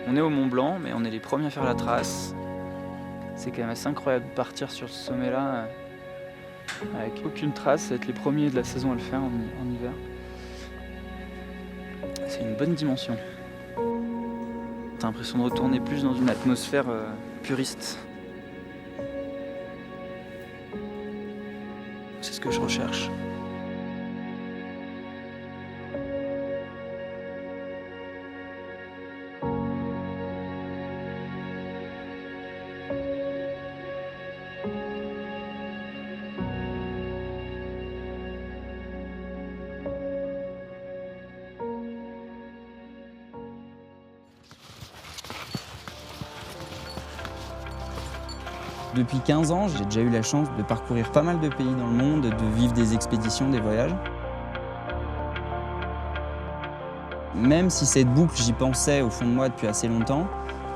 On est au Mont Blanc, mais on est les premiers à faire la trace. C'est quand même assez incroyable de partir sur ce sommet-là avec aucune trace, être les premiers de la saison à le faire en hiver. C'est une bonne dimension. T'as l'impression de retourner plus dans une atmosphère puriste. C'est ce que je recherche. Depuis 15 ans, j'ai déjà eu la chance de parcourir pas mal de pays dans le monde, de vivre des expéditions, des voyages. Même si cette boucle, j'y pensais au fond de moi depuis assez longtemps,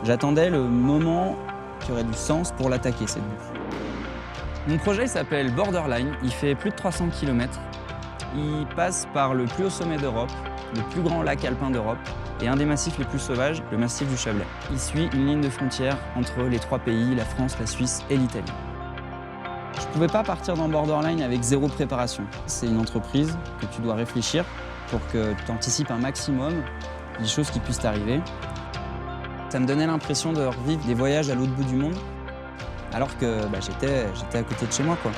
j'attendais le moment qui aurait du sens pour l'attaquer, cette boucle. Mon projet s'appelle Borderline, il fait plus de 300 km. Il passe par le plus haut sommet d'Europe, le plus grand lac alpin d'Europe, et un des massifs les plus sauvages, le massif du Chablais. Il suit une ligne de frontière entre les 3 pays, la France, la Suisse et l'Italie. Je ne pouvais pas partir dans Borderline avec zéro préparation. C'est une entreprise que tu dois réfléchir pour que tu anticipes un maximum des choses qui puissent t'arriver. Ça me donnait l'impression de revivre des voyages à l'autre bout du monde, alors que j'étais à côté de chez moi, quoi.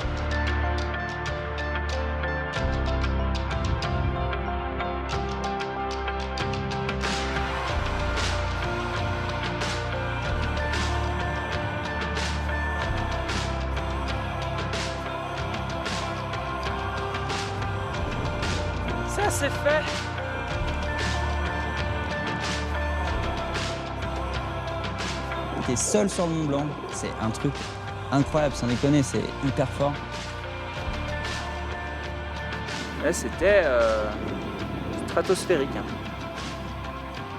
Ça, c'est fait! T'es seul sur le Mont Blanc, c'est un truc incroyable, sans déconner, c'est hyper fort. Là, c'était stratosphérique.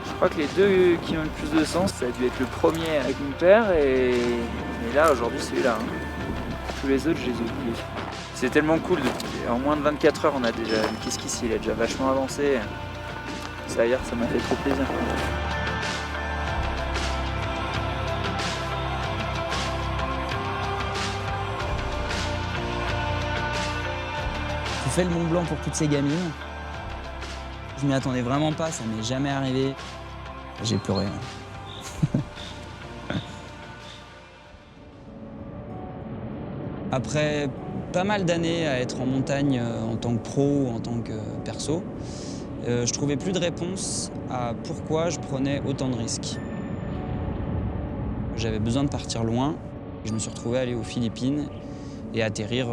Je crois que les deux qui ont le plus de sens, ça a dû être le premier avec mon père et là, aujourd'hui, celui-là. Tous les autres, je les ai oubliés. C'est tellement cool, en moins de 24 heures, on a déjà une kiss-kiss, il est déjà vachement avancé. Ça hier, ça m'a fait trop plaisir. Tu fais le Mont Blanc pour toutes ces gamines. Je m'y attendais vraiment pas, ça m'est jamais arrivé. J'ai pleuré. Après pas mal d'années à être en montagne en tant que pro ou en tant que perso, je trouvais plus de réponse à pourquoi je prenais autant de risques. J'avais besoin de partir loin. Je me suis retrouvé à aller aux Philippines et atterrir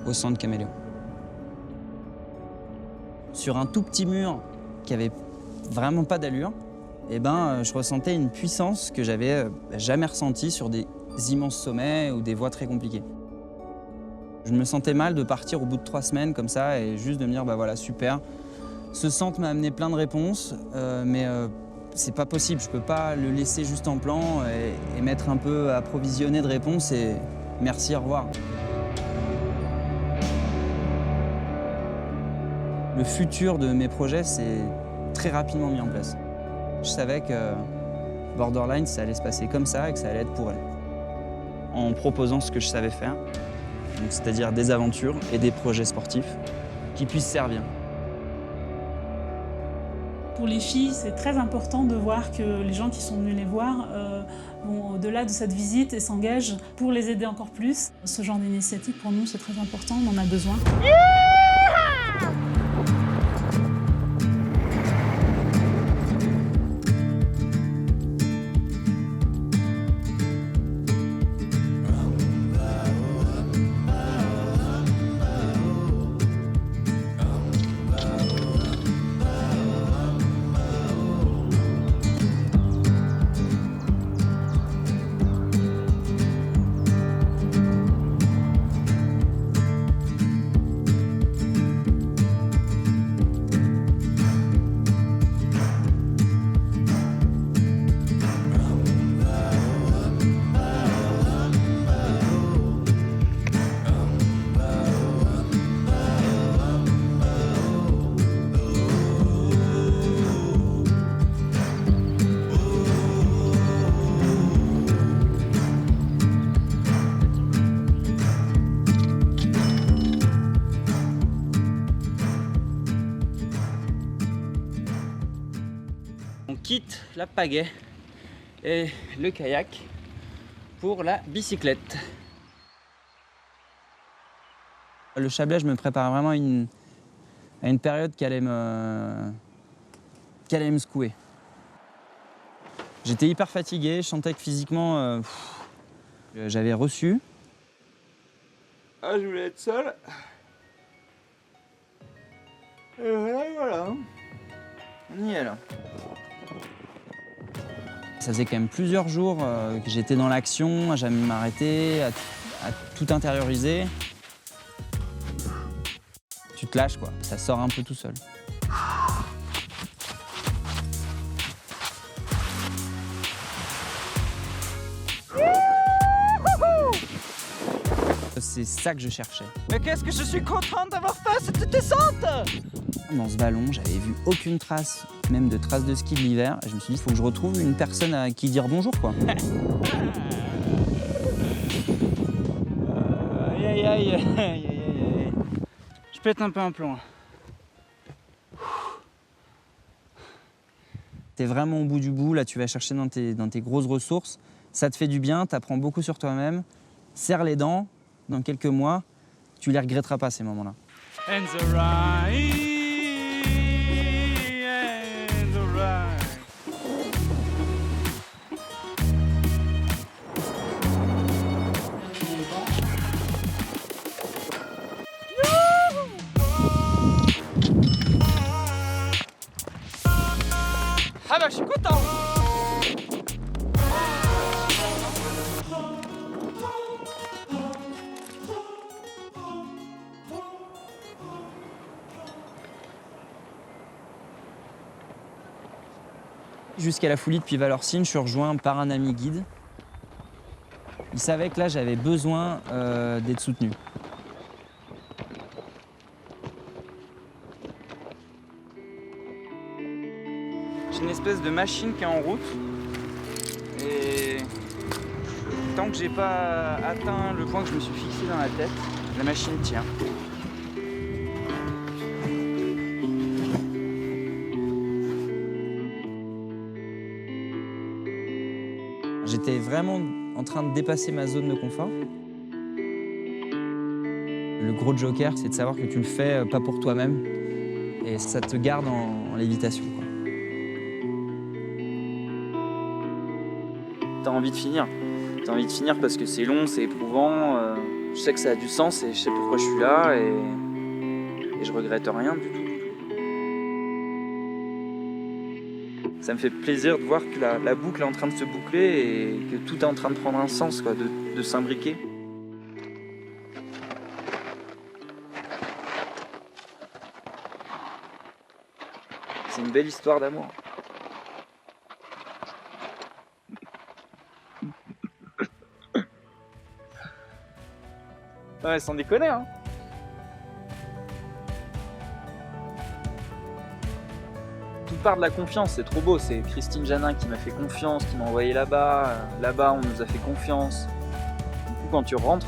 au centre Caméléon. Sur un tout petit mur qui avait vraiment pas d'allure, je ressentais une puissance que j'avais jamais ressentie sur des immenses sommets ou des voies très compliquées. Je me sentais mal de partir au bout de 3 semaines comme ça et juste de me dire voilà, super. Ce centre m'a amené plein de réponses, mais c'est pas possible, je peux pas le laisser juste en plan et m'être un peu approvisionné de réponses et merci, au revoir. Le futur de mes projets s'est très rapidement mis en place. Je savais que Borderline, ça allait se passer comme ça et que ça allait être pour elle. En proposant ce que je savais faire, c'est-à-dire des aventures et des projets sportifs qui puissent servir. Pour les filles, c'est très important de voir que les gens qui sont venus les voir vont au-delà de cette visite et s'engagent pour les aider encore plus. Ce genre d'initiative, pour nous, c'est très important, on en a besoin. On quitte la pagaie et le kayak pour la bicyclette. Le Chablais, je me prépare vraiment à une période qui allait me secouer. J'étais hyper fatigué, je sentais que physiquement, j'avais reçu. Ah, je voulais être seul. Et voilà. On y est là. Ça faisait quand même plusieurs jours que j'étais dans l'action, à jamais m'arrêter, à tout intérioriser. Tu te lâches quoi, ça sort un peu tout seul. C'est ça que je cherchais. Mais qu'est-ce que je suis content d'avoir fait cette descente! Dans ce vallon, j'avais vu aucune trace, même de traces de ski de l'hiver. Et je me suis dit, il faut que je retrouve une personne à qui dire bonjour, quoi. Aïe aïe aïe aïe aïe aïe. Je pète un peu un plomb. T'es vraiment au bout du bout, là tu vas chercher dans tes grosses ressources. Ça te fait du bien, t'apprends beaucoup sur toi-même. Serre les dents, dans quelques mois, tu les regretteras pas ces moments-là. And the ride, and the ride. Ah bah je suis content. Jusqu'à la Foulie depuis Valorcine, je suis rejoint par un ami guide. Il savait que là j'avais besoin d'être soutenu. J'ai une espèce de machine qui est en route et tant que j'ai pas atteint le point que je me suis fixé dans la tête, la machine tient. J'étais vraiment en train de dépasser ma zone de confort. Le gros joker, c'est de savoir que tu le fais pas pour toi-même et ça te garde en lévitation, quoi. T'as envie de finir. T'as envie de finir parce que c'est long, c'est éprouvant. Je sais que ça a du sens et je sais pourquoi je suis là et je regrette rien du tout. Ça me fait plaisir de voir que la boucle est en train de se boucler et que tout est en train de prendre un sens, quoi, de s'imbriquer. C'est une belle histoire d'amour. Ouais, sans déconner, hein. Tout part de la confiance, c'est trop beau. C'est Christine Janin qui m'a fait confiance, qui m'a envoyé là-bas. Là-bas, on nous a fait confiance. Du coup, quand tu rentres,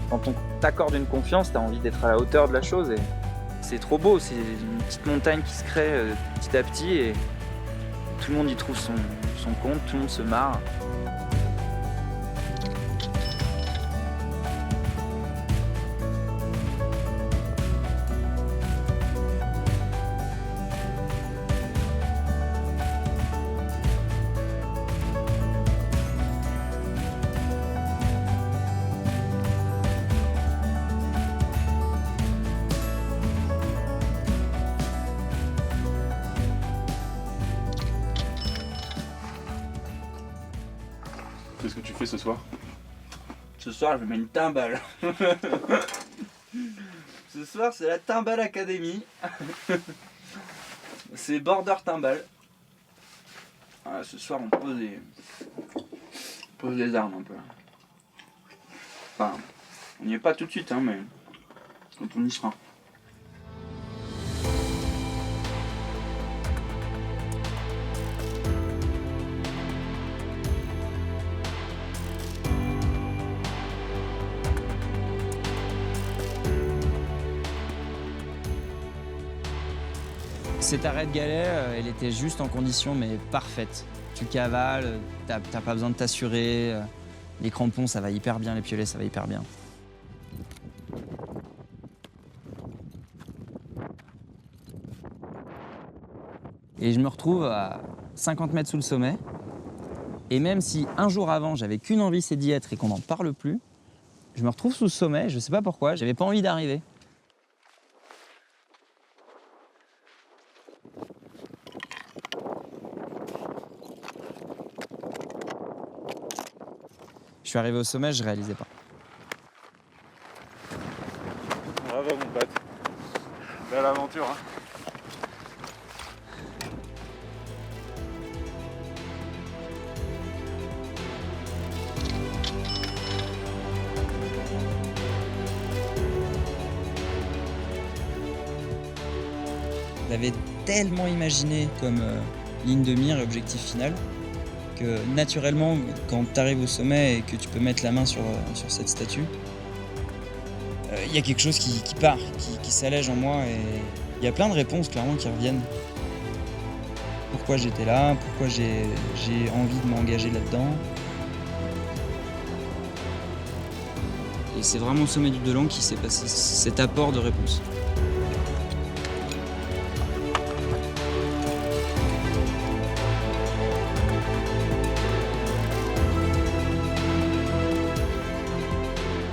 quand on t'accorde une confiance, t'as envie d'être à la hauteur de la chose. Et c'est trop beau. C'est une petite montagne qui se crée petit à petit et tout le monde y trouve son compte, tout le monde se marre. Qu'est-ce que tu fais ce soir? Ce soir, je mets une timbale. Ce soir, c'est la Timbale Academy. C'est border timbale. Ah, ce soir, on pose des armes un peu. Enfin, on n'y est pas tout de suite, hein, mais quand on y sera. Cet arrêt de galet, elle était juste en condition mais parfaite. Tu cavales, t'as pas besoin de t'assurer. Les crampons, ça va hyper bien, les piolets, ça va hyper bien. Et je me retrouve à 50 mètres sous le sommet. Et même si un jour avant, j'avais qu'une envie, c'est d'y être et qu'on n'en parle plus, je me retrouve sous le sommet, je sais pas pourquoi, j'avais pas envie d'arriver. Je suis arrivé au sommet, je réalisais pas. Bravo mon pote. Belle aventure hein. Je l'avais tellement imaginé comme ligne de mire et objectif final que naturellement, quand tu arrives au sommet et que tu peux mettre la main sur cette statue, il y a quelque chose qui part, qui s'allège en moi et il y a plein de réponses clairement qui reviennent. Pourquoi j'étais là, pourquoi j'ai envie de m'engager là-dedans. Et c'est vraiment au sommet du Delang qui s'est passé cet apport de réponses.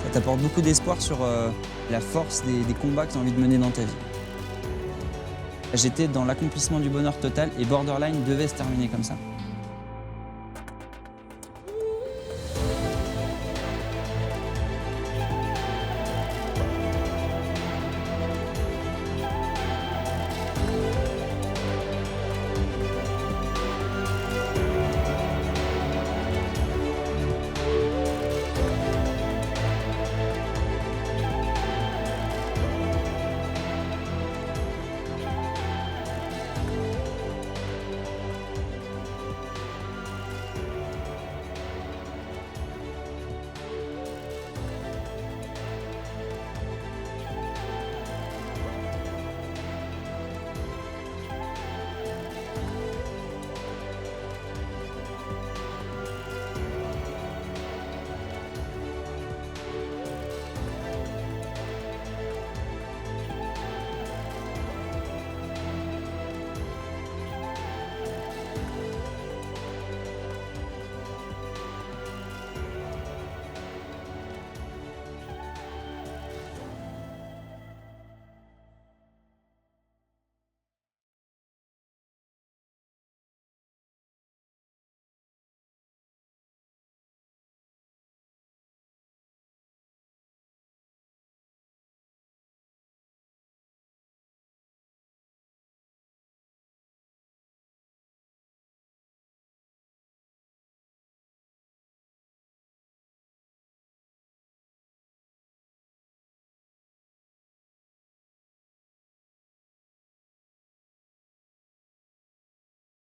Ça t'apporte beaucoup d'espoir sur la force des combats que tu as envie de mener dans ta vie. J'étais dans l'accomplissement du bonheur total et Borderline devait se terminer comme ça.